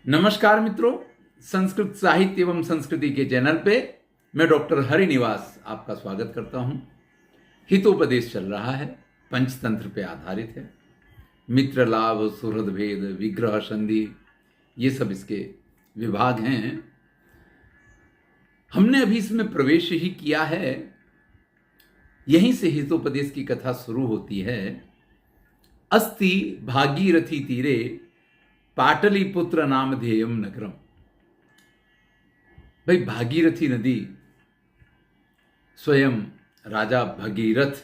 नमस्कार मित्रों, संस्कृत साहित्य एवं संस्कृति के चैनल पे मैं डॉक्टर हरिनिवास आपका स्वागत करता हूं। हितोपदेश चल रहा है, पंचतंत्र पे आधारित है। मित्र लाभ, सुहृद भेद, विग्रह संधि, ये सब इसके विभाग हैं। हमने अभी इसमें प्रवेश ही किया है। यहीं से हितोपदेश की कथा शुरू होती है। अस्ति भागीरथी तीरे पाटलिपुत्र नामधेयम नगरम। भाई, भागीरथी नदी स्वयं राजा भगीरथ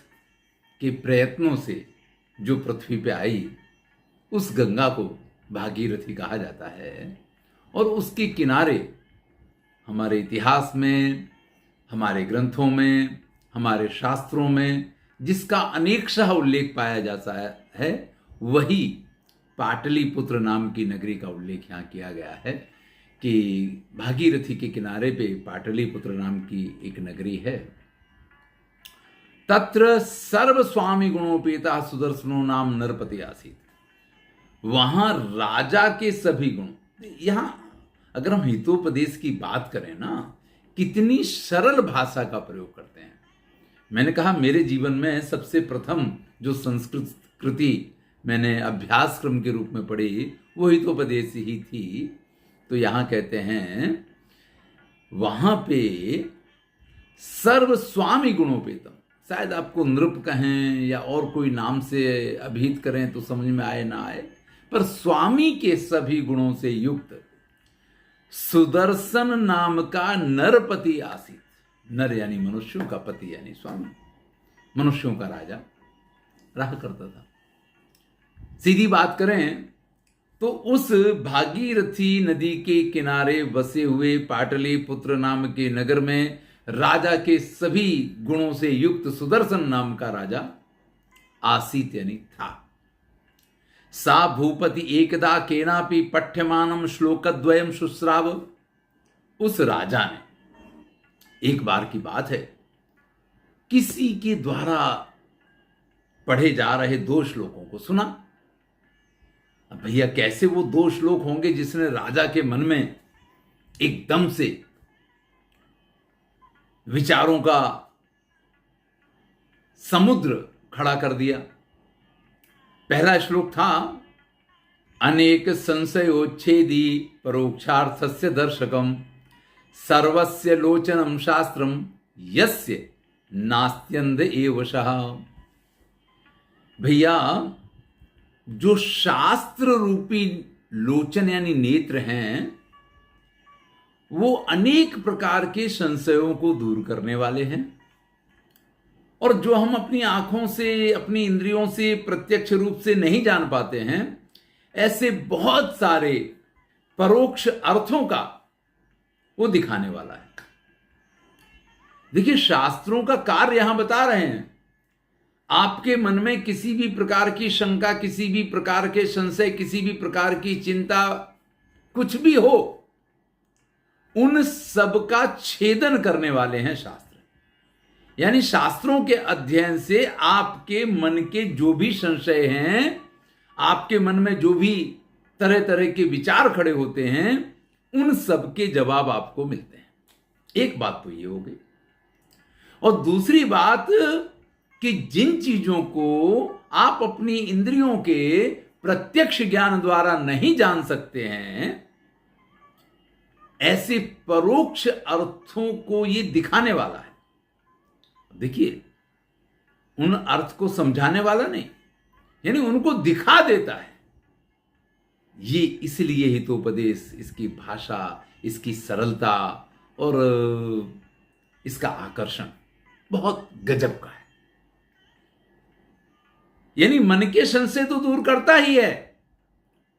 के प्रयत्नों से जो पृथ्वी पे आई, उस गंगा को भागीरथी कहा जाता है। और उसके किनारे हमारे इतिहास में, हमारे ग्रंथों में, हमारे शास्त्रों में जिसका अनेकशः उल्लेख पाया जाता है, वही पाटलिपुत्र नाम की नगरी का उल्लेख यहाँ किया गया है कि भागीरथी के किनारे पे पाटलिपुत्र नाम की एक नगरी है। तत्र सर्व स्वामी गुणोपेता सुदर्शनो नाम नरपति आसीत। वहां राजा के सभी गुण। यहां अगर हम हितोपदेश की बात करें ना, कितनी सरल भाषा का प्रयोग करते हैं। मैंने कहा, मेरे जीवन में सबसे प्रथम जो संस्कृत कृति मैंने अभ्यास क्रम के रूप में पढ़ी, वो हितोपदेश ही थी। तो यहां कहते हैं, वहां पे सर्व स्वामी गुणोपेतम। शायद आपको नृप कहें या और कोई नाम से अभिहित करें तो समझ में आए ना आए, पर स्वामी के सभी गुणों से युक्त सुदर्शन नाम का नरपति आसीत। नर यानी मनुष्यों का पति यानी स्वामी, मनुष्यों का राजा रहा करता था। सीधी बात करें तो उस भागीरथी नदी के किनारे बसे हुए पाटलिपुत्र नाम के नगर में राजा के सभी गुणों से युक्त सुदर्शन नाम का राजा आसीत यानी था। सा भूपति एकदा केनापि पठ्यमानम श्लोकद्वयम शुश्राव। उस राजा ने, एक बार की बात है, किसी के द्वारा पढ़े जा रहे 2 श्लोकों को सुना। अब भैया, कैसे वो 2 श्लोक होंगे जिसने राजा के मन में एकदम से विचारों का समुद्र खड़ा कर दिया। पहला श्लोक था, अनेक संशयोच्छेदी परोक्षार्थस्य दर्शकम सर्वस्य लोचनम शास्त्रम यस्य नास्त्यंद एवशः। भैया, जो शास्त्र रूपी लोचन यानी नेत्र हैं, वो अनेक प्रकार के संशयों को दूर करने वाले हैं। और जो हम अपनी आंखों से, अपनी इंद्रियों से प्रत्यक्ष रूप से नहीं जान पाते हैं, ऐसे बहुत सारे परोक्ष अर्थों का वो दिखाने वाला है। देखिए, शास्त्रों का कार्य यहां बता रहे हैं। आपके मन में किसी भी प्रकार की शंका, किसी भी प्रकार के संशय, किसी भी प्रकार की चिंता, कुछ भी हो, उन सब का छेदन करने वाले हैं शास्त्र। यानी शास्त्रों के अध्ययन से आपके मन के जो भी संशय हैं, आपके मन में जो भी तरह तरह के विचार खड़े होते हैं, उन सब के जवाब आपको मिलते हैं। एक बात तो ये हो गई। और दूसरी बात कि जिन चीजों को आप अपनी इंद्रियों के प्रत्यक्ष ज्ञान द्वारा नहीं जान सकते हैं, ऐसे परोक्ष अर्थों को ये दिखाने वाला है। देखिए, उन अर्थ को समझाने वाला नहीं, यानी उनको दिखा देता है। ये इसलिए हितोपदेश, इसकी भाषा, इसकी सरलता और इसका आकर्षण बहुत गजब का है। यानी मन के संशय तो दूर करता ही है,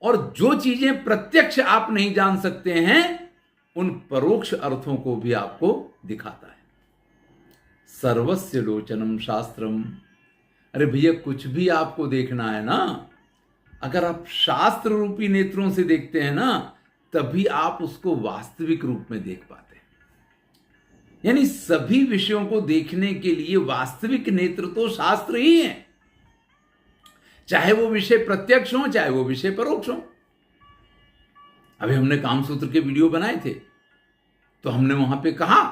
और जो चीजें प्रत्यक्ष आप नहीं जान सकते हैं, उन परोक्ष अर्थों को भी आपको दिखाता है। सर्वस्य लोचनम शास्त्रम। अरे भैया, कुछ भी आपको देखना है ना, अगर आप शास्त्र रूपी नेत्रों से देखते हैं ना, तभी आप उसको वास्तविक रूप में देख पाते हैं। यानी सभी विषयों को देखने के लिए वास्तविक नेत्र तो शास्त्र ही है, चाहे वो विषय प्रत्यक्ष हो, चाहे वो विषय परोक्ष हो। अभी हमने कामसूत्र के वीडियो बनाए थे, तो हमने वहां पे कहा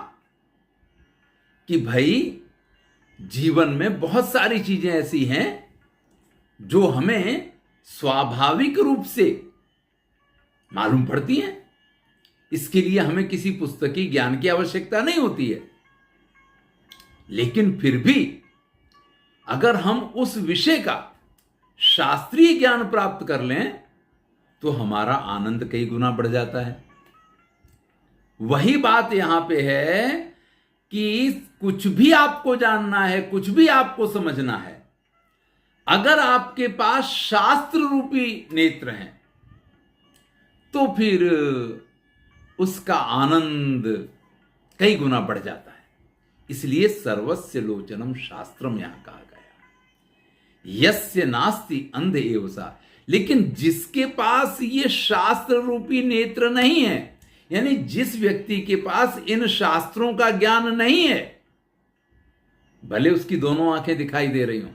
कि भाई जीवन में बहुत सारी चीजें ऐसी हैं जो हमें स्वाभाविक रूप से मालूम पड़ती हैं। इसके लिए हमें किसी पुस्तकी ज्ञान की आवश्यकता नहीं होती है। लेकिन फिर भी अगर हम उस विषय का शास्त्रीय ज्ञान प्राप्त कर लें तो हमारा आनंद कई गुना बढ़ जाता है। वही बात यहां पे है कि कुछ भी आपको जानना है, कुछ भी आपको समझना है, अगर आपके पास शास्त्र रूपी नेत्र हैं तो फिर उसका आनंद कई गुना बढ़ जाता है। इसलिए सर्वस्य लोचनम शास्त्रम यहां कहा गया, यस्य नास्ति अंध एव सा। लेकिन जिसके पास ये शास्त्र रूपी नेत्र नहीं है, यानी जिस व्यक्ति के पास इन शास्त्रों का ज्ञान नहीं है, भले उसकी दोनों आंखें दिखाई दे रही हों,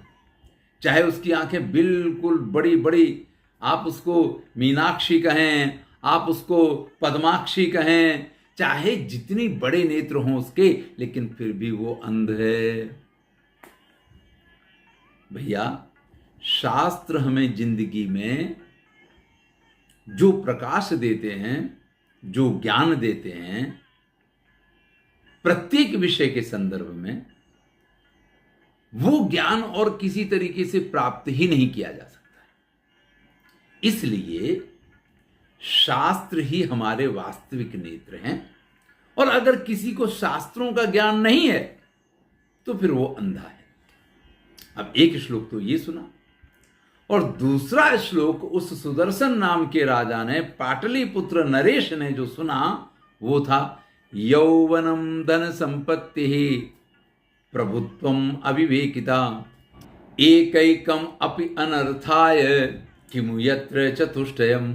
चाहे उसकी आंखें बिल्कुल बड़ी बड़ी, आप उसको मीनाक्षी कहें, आप उसको पद्माक्षी कहें, चाहे जितनी बड़े नेत्र हों उसके, लेकिन फिर भी वो अंध है। भैया शास्त्र हमें जिंदगी में जो प्रकाश देते हैं, जो ज्ञान देते हैं, प्रत्येक विषय के संदर्भ में, वो ज्ञान और किसी तरीके से प्राप्त ही नहीं किया जा सकता है। इसलिए शास्त्र ही हमारे वास्तविक नेत्र हैं, और अगर किसी को शास्त्रों का ज्ञान नहीं है तो फिर वो अंधा है। अब एक श्लोक तो ये सुना, और दूसरा श्लोक उस सुदर्शन नाम के राजा ने, पाटलिपुत्र नरेश ने जो सुना, वो था यौवनम धन संपत्ति प्रभुत्वम अविवेकिता एकैकम अपि अनर्थाय किमु यत्र चतुष्टयम।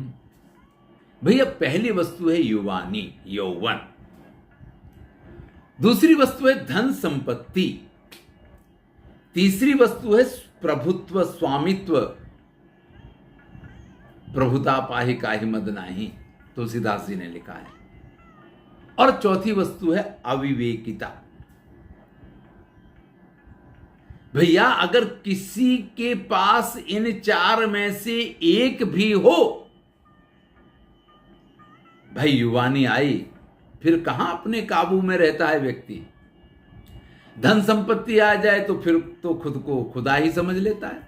भैया पहली वस्तु है युवानी, यौवन। दूसरी वस्तु है धन संपत्ति। तीसरी वस्तु है प्रभुत्व, स्वामित्व। प्रभुता पाहि काहि मद नाही, तुलसीदास जी ने लिखा है। और चौथी वस्तु है अविवेकिता। भैया अगर किसी के पास इन चार में से एक भी हो, भाई युवानी आई, फिर कहां अपने काबू में रहता है व्यक्ति। धन संपत्ति आ जाए तो फिर तो खुद को खुदा ही समझ लेता है,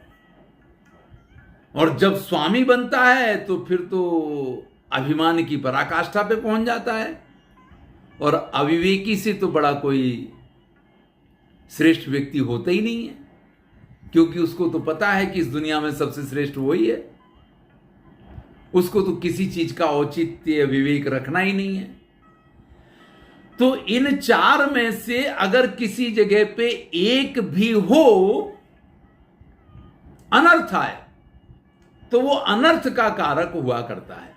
और जब स्वामी बनता है तो फिर तो अभिमान की पराकाष्ठा पे पहुंच जाता है। और अविवेकी से तो बड़ा कोई श्रेष्ठ व्यक्ति होता ही नहीं है, क्योंकि उसको तो पता है कि इस दुनिया में सबसे श्रेष्ठ वही है। उसको तो किसी चीज का औचित्य विवेक रखना ही नहीं है। तो इन चार में से अगर किसी जगह पे एक भी हो, अनर्थ आए, तो वो अनर्थ का कारक हुआ करता है।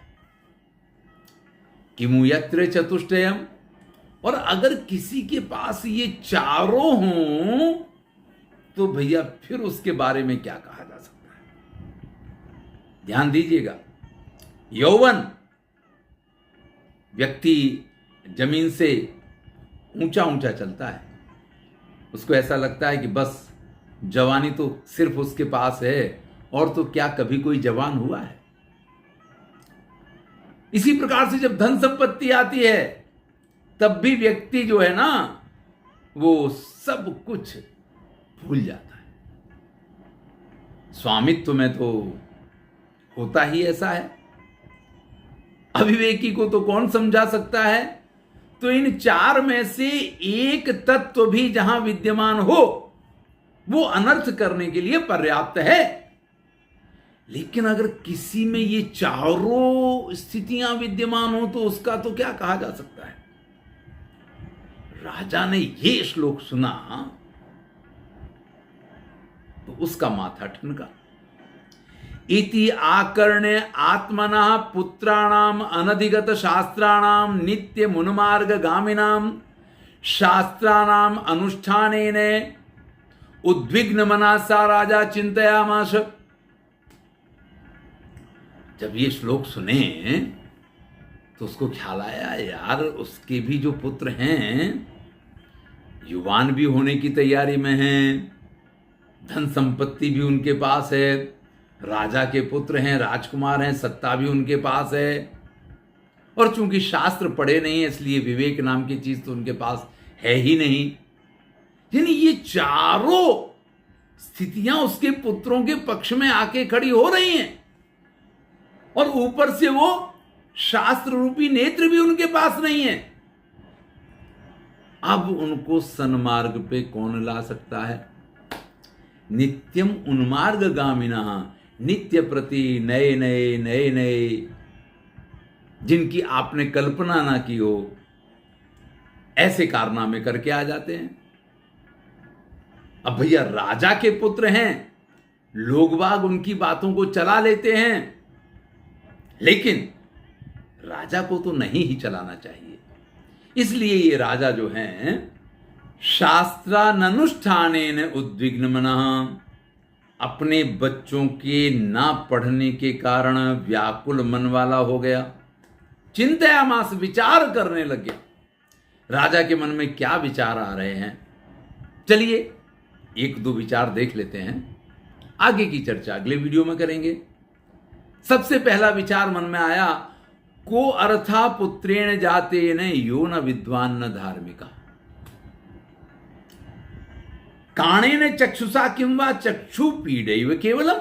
किमु यत्र चतुष्टयम। और अगर किसी के पास ये चारों हों तो भैया फिर उसके बारे में क्या कहा जा सकता है। ध्यान दीजिएगा, यौवन, व्यक्ति जमीन से ऊंचा ऊंचा चलता है, उसको ऐसा लगता है कि बस जवानी तो सिर्फ उसके पास है, और तो क्या कभी कोई जवान हुआ है। इसी प्रकार से जब धन संपत्ति आती है तब भी व्यक्ति जो है ना, वो सब कुछ भूल जाता है। स्वामित्व में तो होता ही ऐसा है। अविवेकी को तो कौन समझा सकता है। तो इन चार में से एक तत्व भी जहां विद्यमान हो वो अनर्थ करने के लिए पर्याप्त है। लेकिन अगर किसी में ये चारों स्थितियां विद्यमान हो तो उसका तो क्या कहा जा सकता है। राजा ने ये श्लोक सुना तो उसका माथा ठनका। इति आकर्णे आत्मना पुत्राणाम अनधिगत शास्त्राणाम नित्य मुनिमार्ग गामिनाम शास्त्राणाम अनुष्ठानेन उद्विग्न मनसा राजा चिंतयामास। जब ये श्लोक सुने तो उसको ख्याल आया यार उसके भी जो पुत्र हैं युवान भी होने की तैयारी में हैं, धन संपत्ति भी उनके पास है, राजा के पुत्र हैं, राजकुमार हैं, सत्ता भी उनके पास है, और चूंकि शास्त्र पढ़े नहीं है इसलिए विवेक नाम की चीज तो उनके पास है ही नहीं। यानी ये चारों स्थितियां उसके पुत्रों के पक्ष में आके खड़ी हो रही हैं, और ऊपर से वो शास्त्र रूपी नेत्र भी उनके पास नहीं है। अब उनको सन्मार्ग पे कौन ला सकता है? नित्यम उन्मार्ग गामिना, नित्य प्रति नए नए नए नए, जिनकी आपने कल्पना ना की हो ऐसे कारनामे करके आ जाते हैं। अब भैया राजा के पुत्र हैं, लोग बाग उनकी बातों को चला लेते हैं, लेकिन राजा को तो नहीं ही चलाना चाहिए। इसलिए ये राजा जो हैं शास्त्रानुष्ठानेन उद्विग्न मनः, अपने बच्चों के ना पढ़ने के कारण व्याकुल मन वाला हो गया। चिंतायामास, विचार करने लग गया। राजा के मन में क्या विचार आ रहे हैं, चलिए एक दो विचार देख लेते हैं, आगे की चर्चा अगले वीडियो में करेंगे। सबसे पहला विचार मन में आया, को अर्था पुत्रेण जातेन यो न विद्वान न धार्मिका, काणेन चक्षुषा किंवा चक्षु पीड़ैव केवलम।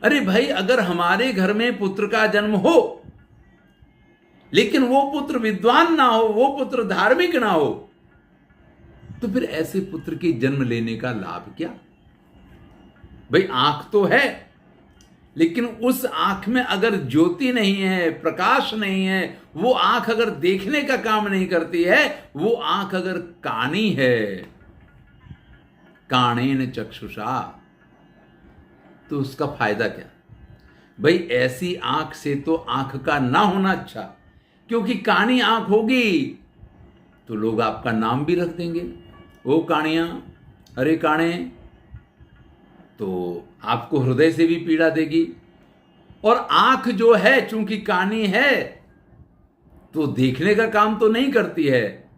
अरे भाई अगर हमारे घर में पुत्र का जन्म हो लेकिन वो पुत्र विद्वान ना हो, वो पुत्र धार्मिक ना हो, तो फिर ऐसे पुत्र के जन्म लेने का लाभ क्या? भाई आंख तो है, लेकिन उस आंख में अगर ज्योति नहीं है, प्रकाश नहीं है, वो आंख अगर देखने का काम नहीं करती है, वो आंख अगर कानी है, काणेन चक्षुषा, तो उसका फायदा क्या? भाई ऐसी आंख से तो आंख का ना होना अच्छा, क्योंकि कानी आंख होगी तो लोग आपका नाम भी रख देंगे, ओ कानिया, अरे काणे, तो आपको हृदय से भी पीड़ा देगी। और आंख जो है चूंकि कानी है तो देखने का काम तो नहीं करती है,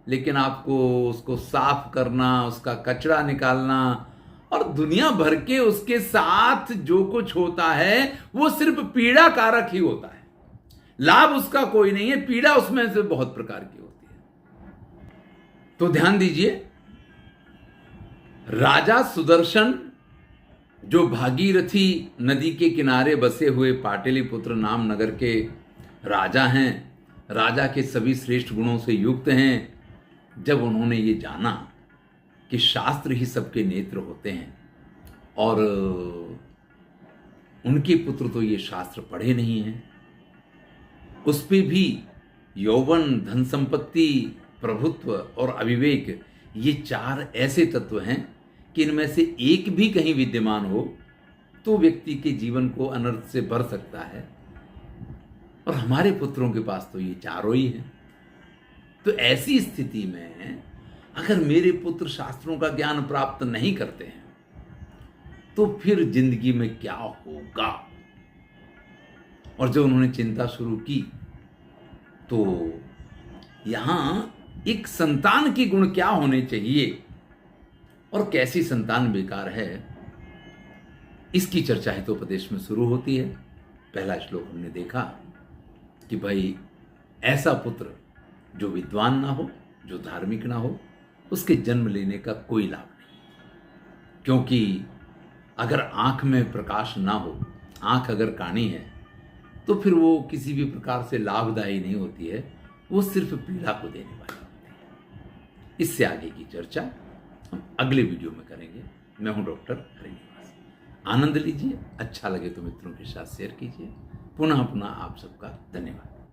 लेकिन आपको उसको साफ करना, उसका कचरा निकालना और दुनिया भर के उसके साथ जो कुछ होता है वो सिर्फ पीड़ा कारक ही होता है, लाभ उसका कोई नहीं है, पीड़ा उसमें से बहुत प्रकार की होती है। तो ध्यान दीजिए, राजा सुदर्शन जो भागीरथी नदी के किनारे बसे हुए पाटलिपुत्र नाम नगर के राजा हैं, राजा के सभी श्रेष्ठ गुणों से युक्त हैं, जब उन्होंने ये जाना कि शास्त्र ही सबके नेत्र होते हैं और उनके पुत्र तो ये शास्त्र पढ़े नहीं हैं, उस पे भी यौवन, धन संपत्ति, प्रभुत्व और अविवेक, ये चार ऐसे तत्व हैं कि इनमें से एक भी कहीं विद्यमान हो तो व्यक्ति के जीवन को अनर्थ से भर सकता है, और हमारे पुत्रों के पास तो ये चारों ही हैं। तो ऐसी स्थिति में अगर मेरे पुत्र शास्त्रों का ज्ञान प्राप्त नहीं करते हैं तो फिर जिंदगी में क्या होगा? और जब उन्होंने चिंता शुरू की तो यहां एक संतान के गुण क्या होने चाहिए और कैसी संतान बेकार है, इसकी चर्चा हितोपदेश में शुरू होती है। पहला श्लोक हमने देखा कि भाई ऐसा पुत्र जो विद्वान ना हो, जो धार्मिक ना हो, उसके जन्म लेने का कोई लाभ नहीं, क्योंकि अगर आंख में प्रकाश ना हो, आंख अगर कानी है, तो फिर वो किसी भी प्रकार से लाभदायी नहीं होती है, वो सिर्फ पीड़ा को देने वाली होती है। इससे आगे की चर्चा हम अगले वीडियो में करेंगे। मैं हूं डॉक्टर हरिनिवास। आनंद लीजिए, अच्छा लगे तो मित्रों के साथ शेयर कीजिए। पुनः पुनः आप सबका धन्यवाद।